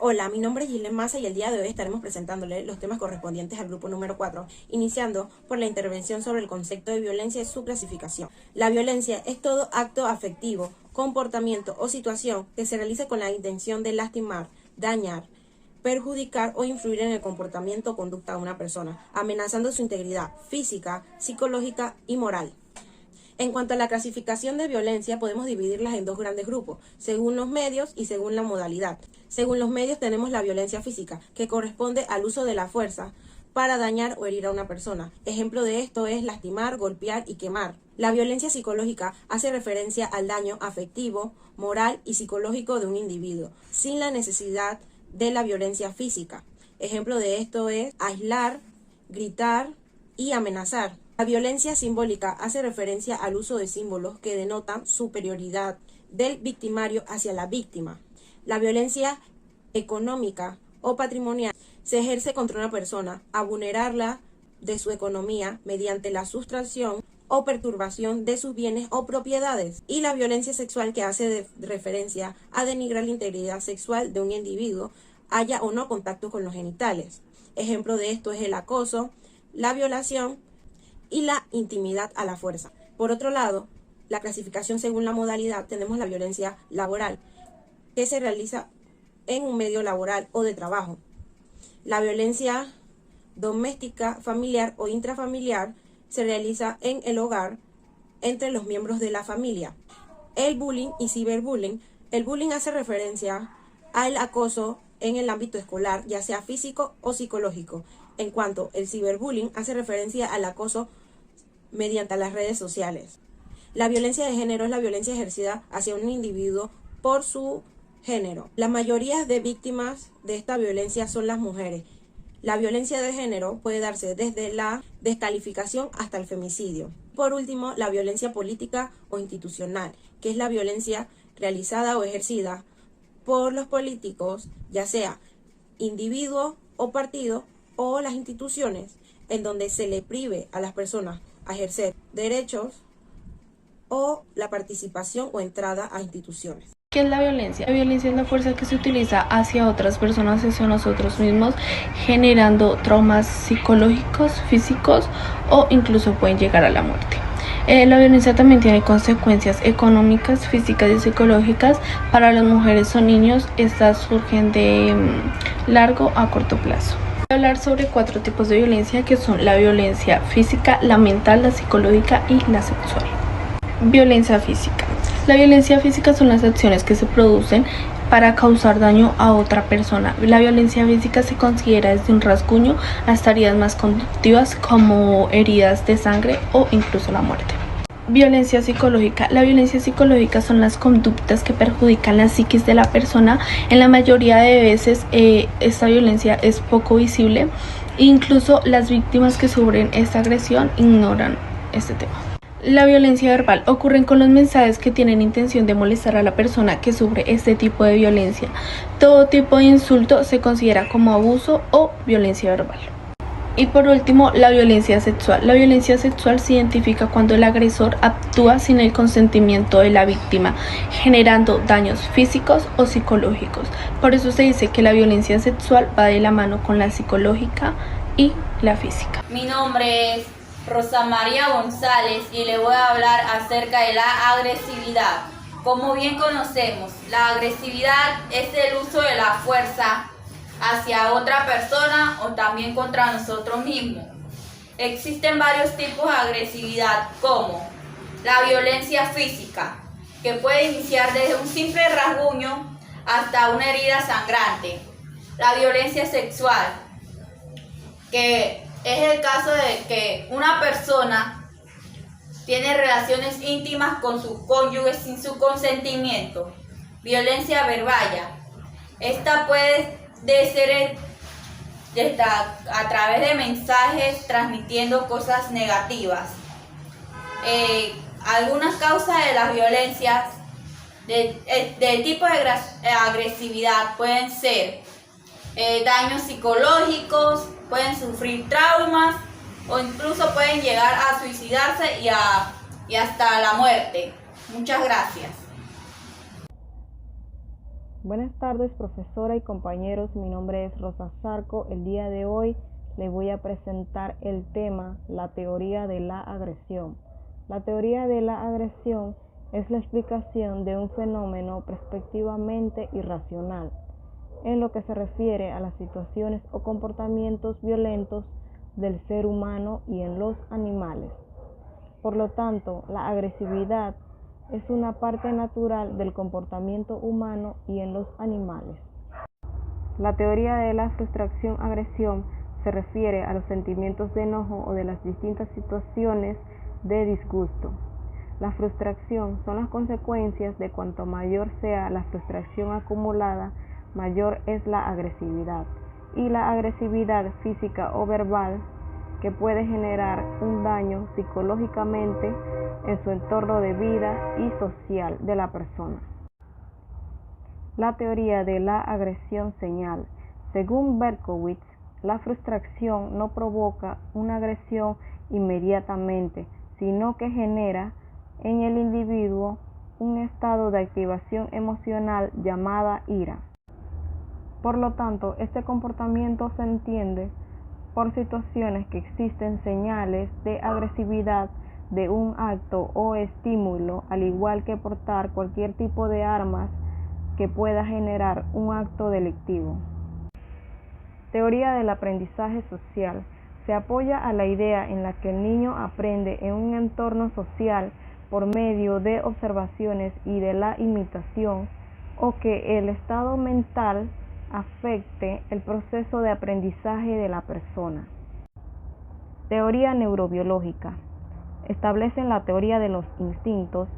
Hola, mi nombre es Gilén Massa y el día de hoy estaremos presentándole los temas correspondientes al grupo número 4, iniciando por la intervención sobre el concepto de violencia y su clasificación. La violencia es todo acto afectivo, comportamiento o situación que se realiza con la intención de lastimar, dañar, perjudicar o influir en el comportamiento o conducta de una persona, amenazando su integridad física, psicológica y moral. En cuanto a la clasificación de violencia, podemos dividirlas en dos grandes grupos, según los medios y según la modalidad. Según los medios tenemos la violencia física, que corresponde al uso de la fuerza para dañar o herir a una persona. Ejemplo de esto es lastimar, golpear y quemar. La violencia psicológica hace referencia al daño afectivo, moral y psicológico de un individuo, sin la necesidad de la violencia física. Ejemplo de esto es aislar, gritar y amenazar. La violencia simbólica hace referencia al uso de símbolos que denotan superioridad del victimario hacia la víctima. La violencia económica o patrimonial se ejerce contra una persona a vulnerarla de su economía mediante la sustracción o perturbación de sus bienes o propiedades. Y la violencia sexual, que hace referencia a denigrar la integridad sexual de un individuo, haya o no contacto con los genitales. Ejemplo de esto es el acoso, la violación y la intimidad a la fuerza. Por otro lado, la clasificación según la modalidad, tenemos la violencia laboral, que se realiza en un medio laboral o de trabajo. La violencia doméstica, familiar o intrafamiliar se realiza en el hogar entre los miembros de la familia. El bullying y ciberbullying. El bullying hace referencia al acoso en el ámbito escolar, ya sea físico o psicológico. En cuanto el ciberbullying hace referencia al acoso mediante las redes sociales. La violencia de género es la violencia ejercida hacia un individuo por su género. La mayoría de víctimas de esta violencia son las mujeres. La violencia de género puede darse desde la descalificación hasta el femicidio. Por último, la violencia política o institucional, que es la violencia realizada o ejercida por los políticos, ya sea individuo o partido o las instituciones, en donde se le prive a las personas a ejercer derechos o la participación o entrada a instituciones. ¿Qué es la violencia? La violencia es la fuerza que se utiliza hacia otras personas, hacia nosotros mismos, generando traumas psicológicos, físicos o incluso pueden llegar a la muerte. La violencia también tiene consecuencias económicas, físicas y psicológicas. Para las mujeres o niños, estas surgen de largo a corto plazo. Voy a hablar sobre 4 tipos de violencia, que son la violencia física, la mental, la psicológica y la sexual. Violencia física. La violencia física son las acciones que se producen para causar daño a otra persona. La violencia física se considera desde un rasguño hasta heridas más conductivas como heridas de sangre o incluso la muerte. Violencia psicológica. La violencia psicológica son las conductas que perjudican la psiquis de la persona. En la mayoría de veces esta violencia es poco visible e incluso las víctimas que sufren esta agresión ignoran este tema. La violencia verbal ocurre con los mensajes que tienen intención de molestar a la persona que sufre este tipo de violencia. Todo tipo de insulto se considera como abuso o violencia verbal. Y por último, la violencia sexual. La violencia sexual se identifica cuando el agresor actúa sin el consentimiento de la víctima, generando daños físicos o psicológicos. Por eso se dice que la violencia sexual va de la mano con la psicológica y la física. Mi nombre es Rosa María González y le voy a hablar acerca de la agresividad. Como bien conocemos, la agresividad es el uso de la fuerza hacia otra persona o también contra nosotros mismos. Existen varios tipos de agresividad, como la violencia física, que puede iniciar desde un simple rasguño hasta una herida sangrante. La violencia sexual, que es el caso de que una persona tiene relaciones íntimas con su cónyuge sin su consentimiento. Violencia verbal. Esta puede ser a través de mensajes transmitiendo cosas negativas. Algunas causas de las violencias del tipo de agresividad pueden ser daños psicológicos, pueden sufrir traumas o incluso pueden llegar a suicidarse y hasta la muerte. Muchas gracias. Buenas tardes, profesora y compañeros. Mi nombre es Rosa Zarco. El día de hoy les voy a presentar el tema, la teoría de la agresión. La teoría de la agresión es la explicación de un fenómeno perspectivamente irracional, en lo que se refiere a las situaciones o comportamientos violentos del ser humano y en los animales. Por lo tanto, la agresividad es una parte natural del comportamiento humano y en los animales. La teoría de la frustración-agresión se refiere a los sentimientos de enojo o de las distintas situaciones de disgusto. La frustración son las consecuencias de cuanto mayor sea la frustración acumulada, mayor es la agresividad. Y la agresividad física o verbal que puede generar un daño psicológicamente en su entorno de vida y social de la persona. La teoría de la agresión señal. Según Berkowitz, la frustración no provoca una agresión inmediatamente, sino que genera en el individuo un estado de activación emocional llamada ira. Por lo tanto, este comportamiento se entiende por situaciones que existen señales de agresividad de un acto o estímulo, al igual que portar cualquier tipo de armas que pueda generar un acto delictivo. Teoría del aprendizaje social. Se apoya a la idea en la que el niño aprende en un entorno social por medio de observaciones y de la imitación, o que el estado mental afecte el proceso de aprendizaje de la persona. Teoría neurobiológica. Establecen la teoría de los instintos,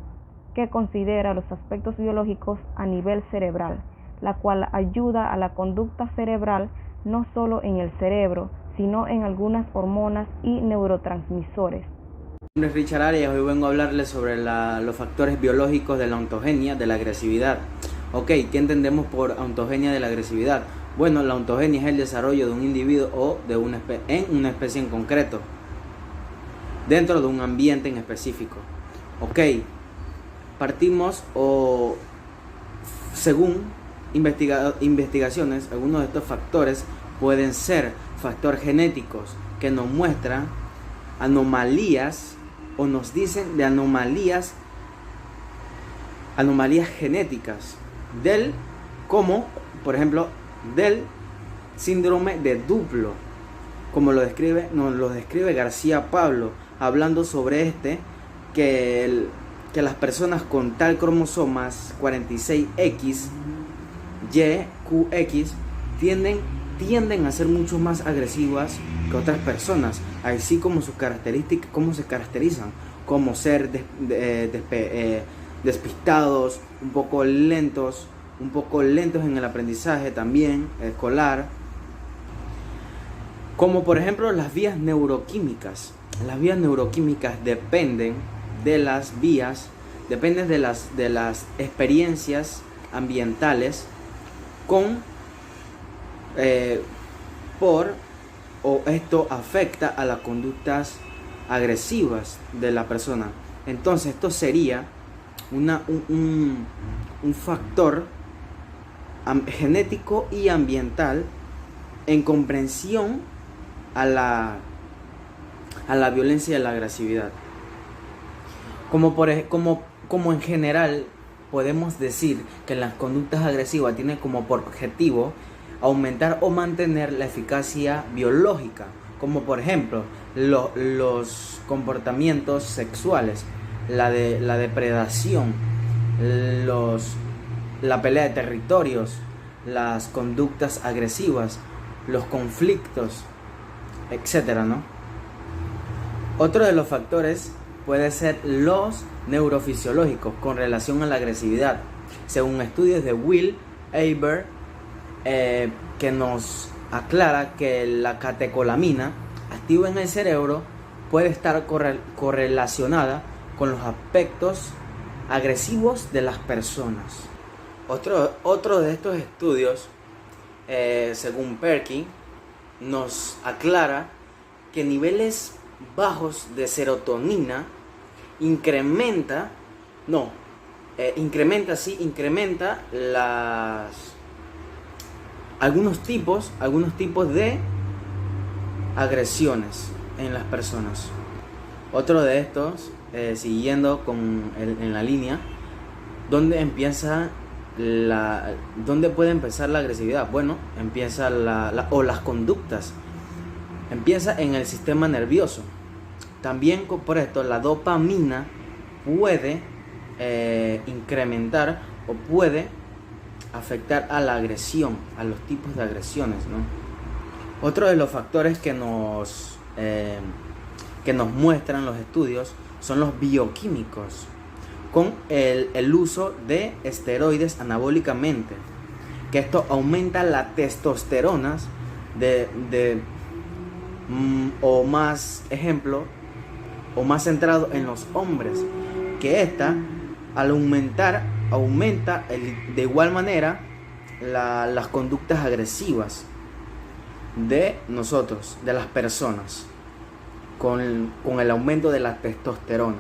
que considera los aspectos biológicos a nivel cerebral, la cual ayuda a la conducta cerebral no solo en el cerebro, sino en algunas hormonas y neurotransmisores. Mi nombre es Richard Arias. Hoy vengo a hablarles sobre los factores biológicos de la ontogenia de la agresividad. Ok, ¿qué entendemos por ontogenia de la agresividad? Bueno, la ontogenia es el desarrollo de un individuo o de una especie en concreto, dentro de un ambiente en específico. Ok, partimos según investigaciones, algunos de estos factores pueden ser factores genéticos que nos muestran anomalías o nos dicen de anomalías genéticas como por ejemplo del síndrome de Duplo, como nos lo describe García Pablo, hablando sobre que las personas con tal cromosomas 46X, Y, QX tienden a ser mucho más agresivas que otras personas, así como sus características, cómo se caracterizan, como ser despistados, un poco lentos en el aprendizaje también escolar, como por ejemplo las vías neuroquímicas. Las vías neuroquímicas dependen de las experiencias ambientales esto afecta a las conductas agresivas de la persona. Entonces esto sería un factor genético y ambiental en comprensión a la violencia y a la agresividad. Como en general podemos decir que las conductas agresivas tienen como por objetivo aumentar o mantener la eficacia biológica, como por ejemplo los comportamientos sexuales, la depredación, la pelea de territorios, las conductas agresivas, los conflictos, etcétera, ¿no? Otro de los factores puede ser los neurofisiológicos con relación a la agresividad, según estudios de Will Eber, que nos aclara que la catecolamina activa en el cerebro puede estar correlacionada con los aspectos agresivos de las personas. Otro de estos estudios, según Perkin, nos aclara que niveles bajos de serotonina incrementa algunos tipos de agresiones en las personas. Otro de estos, siguiendo en la línea, ¿dónde puede empezar la agresividad? Bueno, empieza las conductas. Empieza en el sistema nervioso. También por esto la dopamina puede incrementar o puede afectar a la agresión, a los tipos de agresiones, ¿no? Otro de los factores que nos muestran los estudios son los bioquímicos, con el uso de esteroides anabólicamente, que esto aumenta la testosterona o más centrado en los hombres, que esta al aumenta de igual manera las conductas agresivas de nosotros, de las personas, con el aumento de la testosterona.